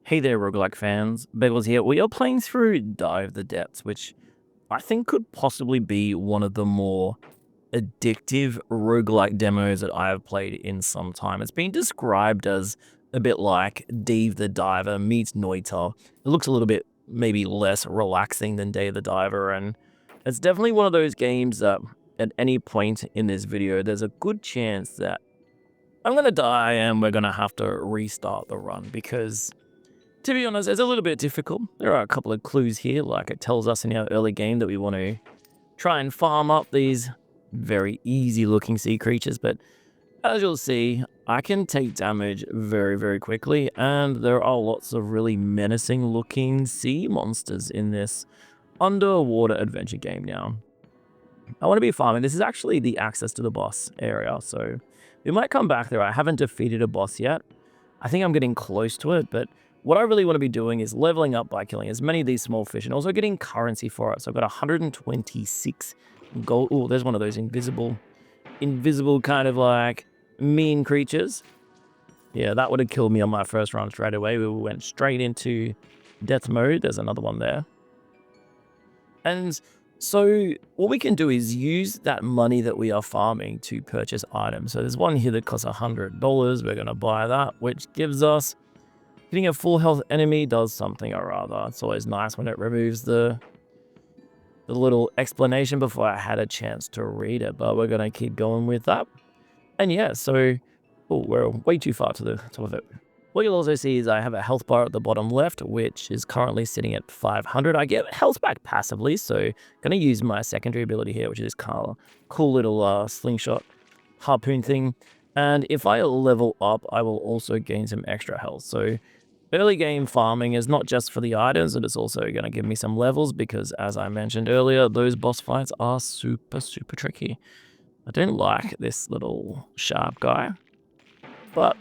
Hey there, Roguelike fans. Bagels here. We are playing through Dive the Depths, which I think could possibly be one of the more addictive roguelike demos that I have played in some time. It's been described as a bit like Dave the Diver meets Noita. It looks a little bit maybe less relaxing than Dave the Diver, and it's definitely one of those games that at any point in this video, there's a good chance that I'm going to die and we're going to have to restart the run because to be honest, it's a little bit difficult. There are a couple of clues here, like it tells us in our early game that we want to try and farm up these very easy looking sea creatures, but as you'll see, I can take damage very, very quickly, and there are lots of really menacing looking sea monsters in this underwater adventure game now. I want to be farming. This is actually the access to the boss area, so we might come back there. I haven't defeated a boss yet. I think I'm getting close to it, but what I really want to be doing is leveling up by killing as many of these small fish and also getting currency for it. So I've got 126 gold. Oh, there's one of those invisible kind of like mean creatures. Yeah, that would have killed me on my first run straight away. We went straight into death mode. There's another one there. And so what we can do is use that money that we are farming to purchase items. So there's one here that costs $100. We're going to buy that, which gives us hitting a full health enemy does something or other. It's always nice when it removes the little explanation before I had a chance to read it, but we're going to keep going with that. And yeah, so we're way too far to the top of it. What you'll also see is I have a health bar at the bottom left, which is currently sitting at 500. I get health back passively, so I'm going to use my secondary ability here, which is this cool little slingshot harpoon thing. And if I level up, I will also gain some extra health. So early game farming is not just for the items, but it's also going to give me some levels because, as I mentioned earlier, those boss fights are super, super tricky. I don't like this little sharp guy, but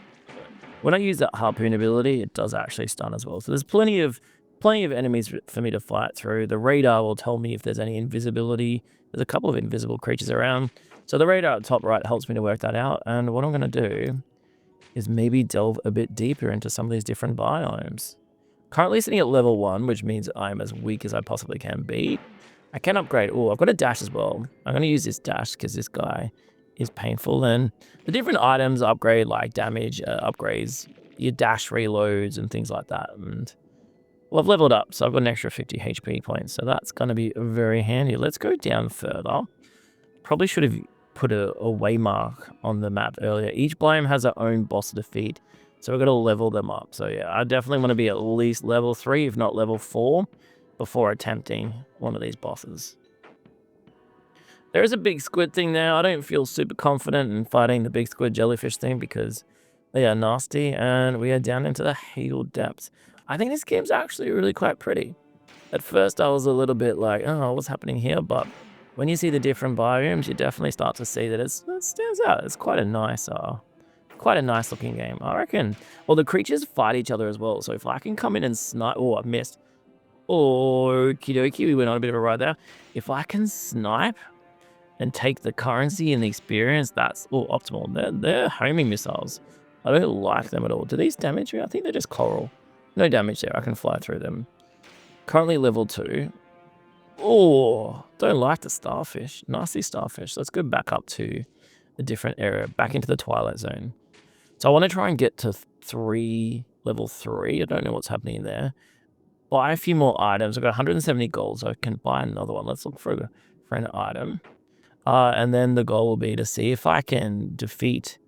when I use that harpoon ability, it does actually stun as well. So there's plenty of enemies for me to fight through. The radar will tell me if there's any invisibility. There's a couple of invisible creatures around. So the radar at the top right helps me to work that out. And what I'm going to do is maybe delve a bit deeper into some of these different biomes. Currently sitting at level 1, which means I'm as weak as I possibly can be. I can upgrade. Oh, I've got a dash as well. I'm going to use this dash because this guy is painful. And the different items upgrade, like damage upgrades, your dash reloads and things like that. And well, I've leveled up, so I've got an extra 50 HP points. So that's going to be very handy. Let's go down further. Probably should have put a waymark on the map earlier. Each biome has their own boss to defeat, so we've got to level them up. So yeah, I definitely want to be at least level 3, if not level 4, before attempting one of these bosses. There is a big squid thing now. I don't feel super confident in fighting the big squid jellyfish thing because they are nasty, and we are down into the Hazel depths. I think this game's actually really quite pretty. At first I was a little bit like, oh, what's happening here? But when you see the different biomes, you definitely start to see that it stands out. It's quite a nice looking game, I reckon. Well, the creatures fight each other as well. So if I can come in and snipe, oh, I missed. Okie dokie, we went on a bit of a ride there. If I can snipe and take the currency and the experience, that's optimal. They're homing missiles. I don't like them at all. Do these damage me? I think they're just coral. No damage there. I can fly through them. Currently level 2. Oh, don't like the starfish. Nasty starfish. Let's go back up to a different area, back into the Twilight Zone. So I want to try and get to level 3. I don't know what's happening there. Buy a few more items. I've got 170 gold, so I can buy another one. Let's look for an item. And then the goal will be to see if I can defeat,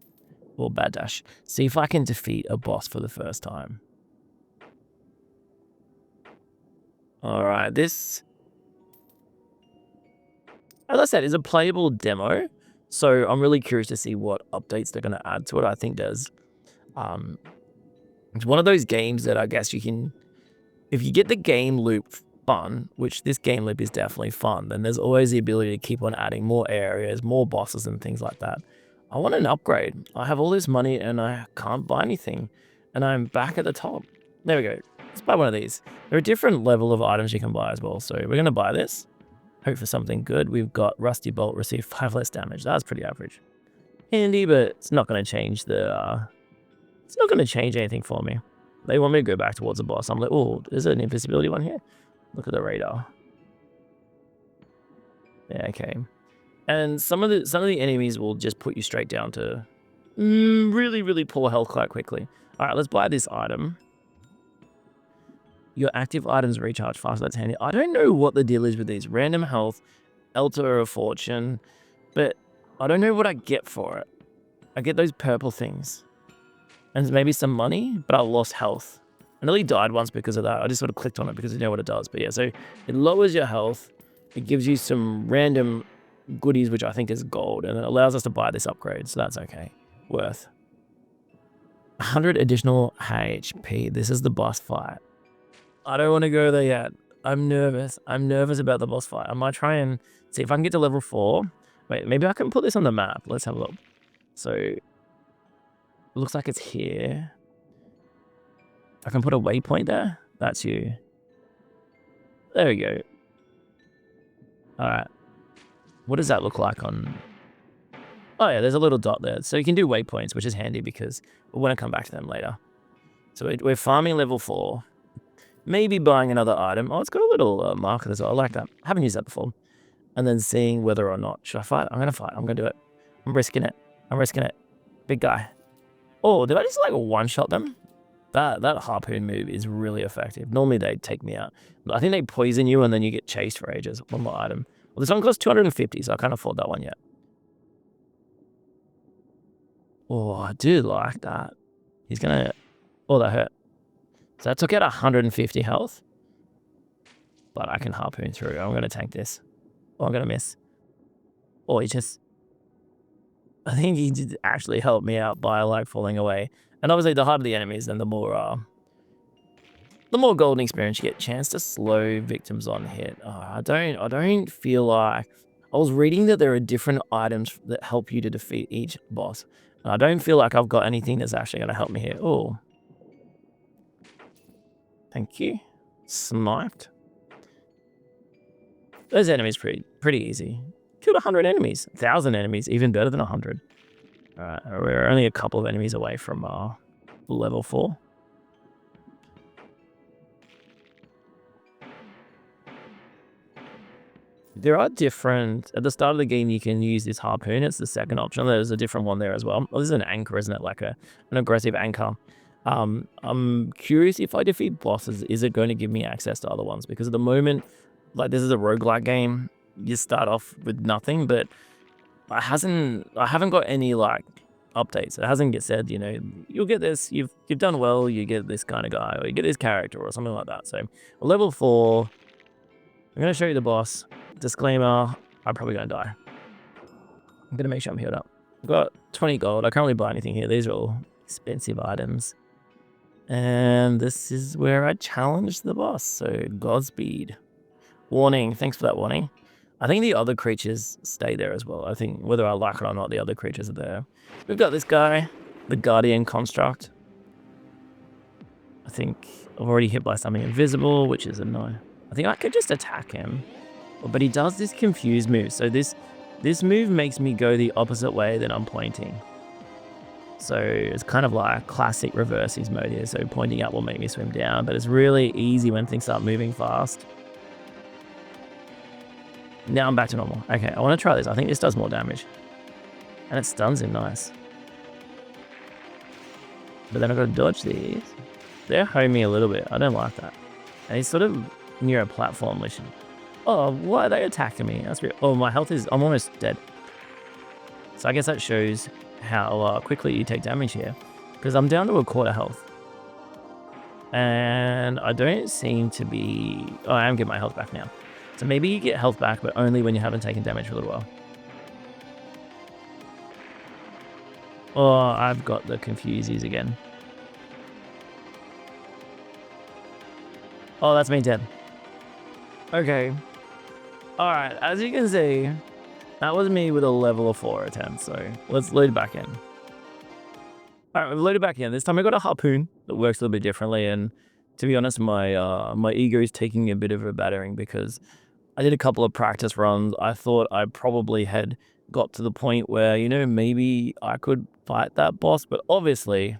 bad dash, see if I can defeat a boss for the first time. All right, this, as I said, is a playable demo. So I'm really curious to see what updates they're going to add to it. I think there's, it's one of those games that I guess you can, if you get the game loop fun, which this game loop is definitely fun, then there's always the ability to keep on adding more areas, more bosses and things like that. I want an upgrade. I have all this money and I can't buy anything. And I'm back at the top. There we go. Let's buy one of these. There are different level of items you can buy as well. So we're going to buy this. Hope for something good. We've got Rusty Bolt, receive 5 less damage. That's pretty average. Handy, but it's not going to change it's not going to change anything for me. They want me to go back towards the boss. I'm like, oh, there's an invisibility one here. Look at the radar. Yeah, okay. And some of the enemies will just put you straight down to really, really poor health quite quickly. All right, let's buy this item. Your active items recharge fast. That's handy. I don't know what the deal is with these. Random health, Elter of Fortune, but I don't know what I get for it. I get those purple things. And maybe some money, but I lost health. I nearly died once because of that. I just sort of clicked on it because I know what it does. But yeah, so it lowers your health. It gives you some random goodies, which I think is gold, and it allows us to buy this upgrade, so that's okay. Worth 100 additional HP. This is the boss fight. I don't want to go there yet. I'm nervous. I'm nervous about the boss fight. I might try and see if I can get to level 4. Wait, maybe I can put this on the map. Let's have a look. So it looks like it's here. I can put a waypoint there. That's you. There we go. All right. What does that look like on... Oh yeah, there's a little dot there. So you can do waypoints, which is handy because we'll want to come back to them later. So we're farming level 4. Maybe buying another item. Oh, it's got a little marker as well. I like that. I haven't used that before. And then seeing whether or not... Should I fight? I'm going to fight. I'm going to do it. I'm risking it. I'm risking it. Big guy. Oh, did I just like one-shot them? That harpoon move is really effective. Normally they take me out. I think they poison you and then you get chased for ages. One more item. Well, this one costs 250, so I can't afford that one yet. Oh, I do like that. He's gonna... Oh, that hurt. So that took out 150 health. But I can harpoon through. I'm gonna tank this. Oh, I'm gonna miss. Oh, he just... I think he did actually help me out by like falling away. And obviously the harder the enemies, then the more golden experience you get. Chance to slow victims on hit. Oh, I don't feel like... I was reading that there are different items that help you to defeat each boss. And I don't feel like I've got anything that's actually going to help me here. Oh. Thank you. Sniped. Those enemies pretty easy. Killed 100 enemies. 1,000 enemies. Even better than 100. Alright, we're only a couple of enemies away from level 4. There are different... At the start of the game, you can use this harpoon. It's the second option. There's a different one there as well. Oh, this is an anchor, isn't it? Like an aggressive anchor. I'm curious if I defeat bosses, is it going to give me access to other ones? Because at the moment, like this is a roguelike game. You start off with nothing, but I haven't got any like updates. It hasn't said, you know, you'll get this, you've done well, you get this kind of guy, or you get this character or something like that. So level 4, I'm going to show you the boss. Disclaimer, I'm probably going to die. I'm going to make sure I'm healed up. I've got 20 gold. I can't really buy anything here. These are all expensive items. And this is where I challenge the boss. So Godspeed. Warning. Thanks for that warning. I think the other creatures stay there as well. I think whether I like it or not, the other creatures are there. We've got this guy, the Guardian Construct. I think I've already hit by something invisible, which is annoying. I think I could just attack him. But he does this confused move. So this move makes me go the opposite way than I'm pointing. So it's kind of like classic reverses mode here. So pointing up will make me swim down. But it's really easy when things start moving fast. Now I'm back to normal. Okay, I want to try this. I think this does more damage. And it stuns him nice. But then I've got to dodge these. They're homing a little bit. I don't like that. And he's sort of near a platform, which... Oh, why are they attacking me? That's weird. Oh, my health is... I'm almost dead. So I guess that shows how quickly you take damage here. Because I'm down to a quarter health. And I don't seem to be... Oh, I am getting my health back now. So maybe you get health back, but only when you haven't taken damage for a little while. Oh, I've got the confusies again. Oh, that's me dead. Okay. Alright, as you can see, that was me with a level of 4 attempt, so let's load back in. Alright, we've loaded back in. This time I got a harpoon that works a little bit differently, and to be honest, my ego is taking a bit of a battering because I did a couple of practice runs. I thought I probably had got to the point where, you know, maybe I could fight that boss, but obviously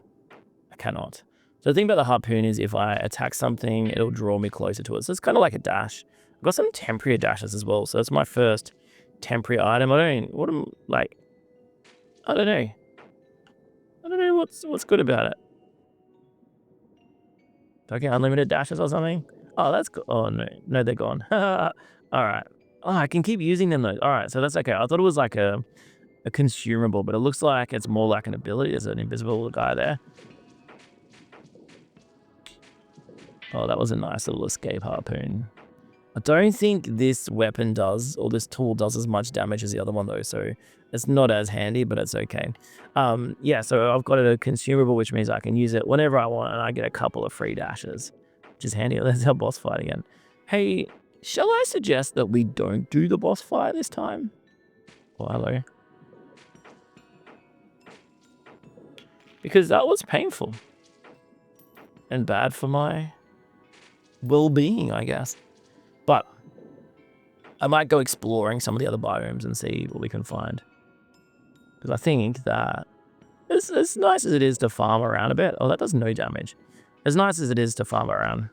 I cannot. So the thing about the harpoon is if I attack something, it'll draw me closer to it. So it's kind of like a dash. I've got some temporary dashes as well. So it's my first temporary item. I don't know. I don't know what's good about it. Do I get unlimited dashes or something? Oh, that's good. Oh, no, they're gone. All right. Oh, I can keep using them though. All right, so that's okay. I thought it was like a consumable, but it looks like it's more like an ability. There's an invisible guy there. Oh, that was a nice little escape harpoon. I don't think this weapon does, or this tool does as much damage as the other one though, so it's not as handy, but it's okay. Yeah, so I've got a consumable, which means I can use it whenever I want, and I get a couple of free dashes, which is handy. Let's our boss fight again. Hey, shall I suggest that we don't do the boss fight this time? Oh, hello. Because that was painful. And bad for my well-being, I guess. But I might go exploring some of the other biomes and see what we can find. Because I think that as nice as it is to farm around a bit. Oh, that does no damage. As nice as it is to farm around.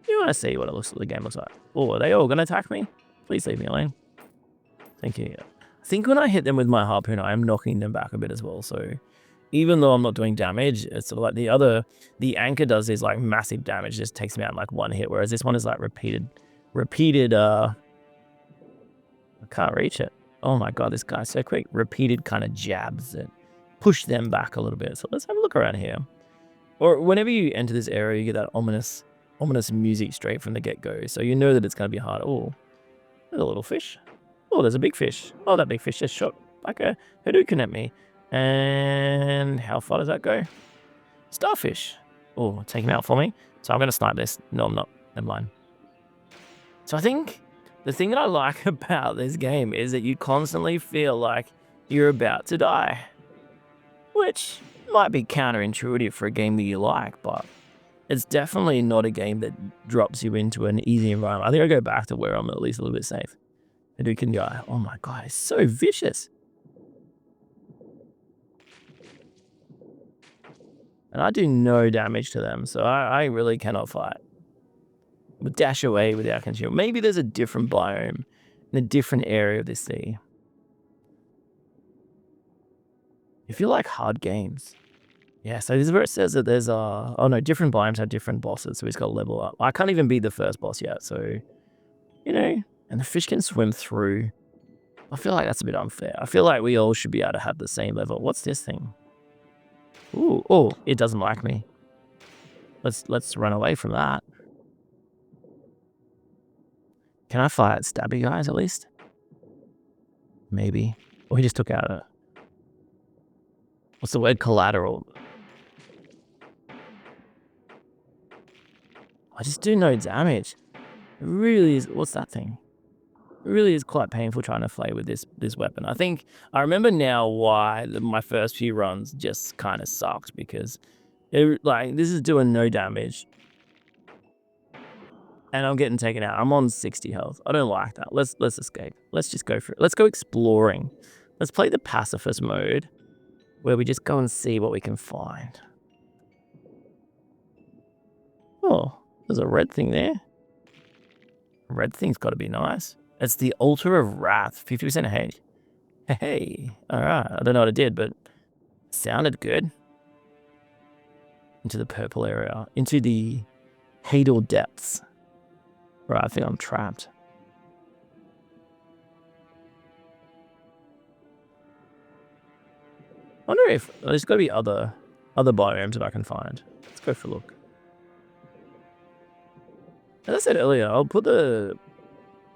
You want to see what the game looks like. Oh, are they all going to attack me? Please leave me alone. Thank you. I think when I hit them with my harpoon, I am knocking them back a bit as well. So even though I'm not doing damage, it's sort of like the anchor does is like massive damage, just takes me out in like one hit. Whereas this one is like repeated, I can't reach it. Oh my God, this guy's so quick. Repeated kind of jabs that push them back a little bit. So let's have a look around here. Or whenever you enter this area, you get that ominous music straight from the get-go. So you know that it's going to be hard. Oh, there's a little fish. Oh, there's a big fish. Oh, that big fish just shot like a Hadouken at me. And how far does that go? Starfish. Oh, take him out for me. So I'm going to snipe this. No, I'm not. Never mind. So I think the thing that I like about this game is that you constantly feel like you're about to die. Which might be counterintuitive for a game that you like, but it's definitely not a game that drops you into an easy environment. I think I'll go back to where I'm at least a little bit safe. Hadouken guy. Oh my God, it's so vicious. And I do no damage to them, so I really cannot fight. But dash away without consume. Maybe there's a different biome in a different area of this sea. If you like hard games. Yeah, so this is where it says that there's oh no, different biomes have different bosses, so he's got to level up. I can't even be the first boss yet, so you know, and the fish can swim through. I feel like that's a bit unfair. I feel like we all should be able to have the same level. What's this thing? Ooh, oh, it doesn't like me. Let's run away from that. Can I fight stabby guys at least? Maybe. Or he just took out a... What's the word? Collateral. I just do no damage. It really is... What's that thing? It really is quite painful trying to play with this weapon. I think I remember now why my first few runs just kind of sucked, because this is doing no damage. And I'm getting taken out. I'm on 60 health. I don't like that. Let's escape. Let's just go for it. Let's go exploring. Let's play the pacifist mode, where we just go and see what we can find. Oh, there's a red thing there. Red thing's got to be nice. It's the Altar of Wrath. 50% hate. Hey. Alright. I don't know what it did, but it sounded good. Into the purple area. Into the Hadal Depths. Right, I think I'm trapped. I wonder if there's got to be other biomes that I can find. Let's go for a look. As I said earlier, I'll put the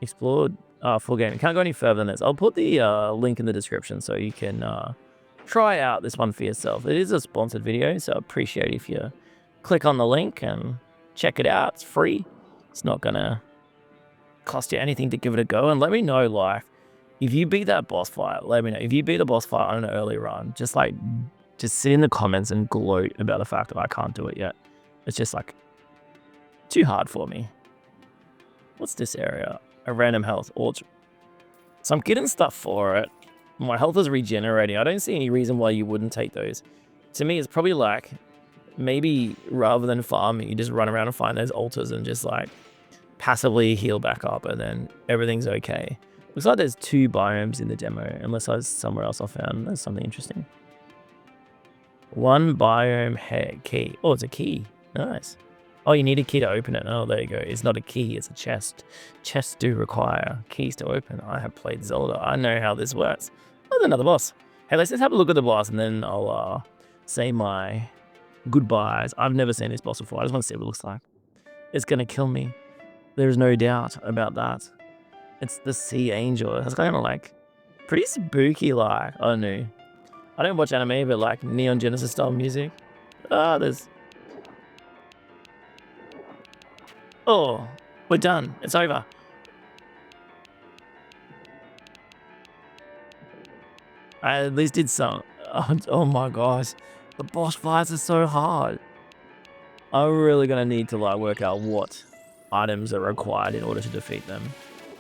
explored full game. Can't go any further than this. I'll put the link in the description so you can try out this one for yourself. It is a sponsored video, so I appreciate if you click on the link and check it out. It's free. It's not gonna cost you anything to give it a go. And let me know, like, if you beat that boss fight, let me know. If you beat a boss fight on an early run, just sit in the comments and gloat about the fact that I can't do it yet. It's just like too hard for me. What's this area? A random health orchard. So I'm getting stuff for it. My health is regenerating. I don't see any reason why you wouldn't take those. To me, it's probably like maybe rather than farm, you just run around and find those altars and just like passively heal back up, and then everything's okay. Looks like there's 2 biomes in the demo, unless I was somewhere else I found there's something interesting. 1 biome key. Oh, it's a key. Nice. Oh, you need a key to open it. Oh, there you go. It's not a key, it's a chest. Chests do require keys to open. I have played Zelda. I know how this works. Oh, there's another boss. Hey, let's just have a look at the boss, and then I'll say my goodbyes. I've never seen this boss before. I just want to see what it looks like. It's going to kill me. There's no doubt about that. It's the Sea Angel. It's kind of like pretty spooky like. I don't know. I don't watch anime, but like Neon Genesis style music. There's... Oh, we're done. It's over. I at least did some. Oh my gosh. The boss fights are so hard. I'm really going to need to like work out what items are required in order to defeat them.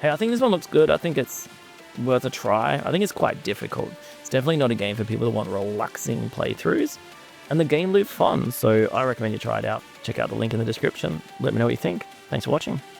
Hey, I think this one looks good. I think it's worth a try. I think it's quite difficult. It's definitely not a game for people who want relaxing playthroughs. And the game loop's fun, so I recommend you try it out. Check out the link in the description. Let me know what you think. Thanks for watching.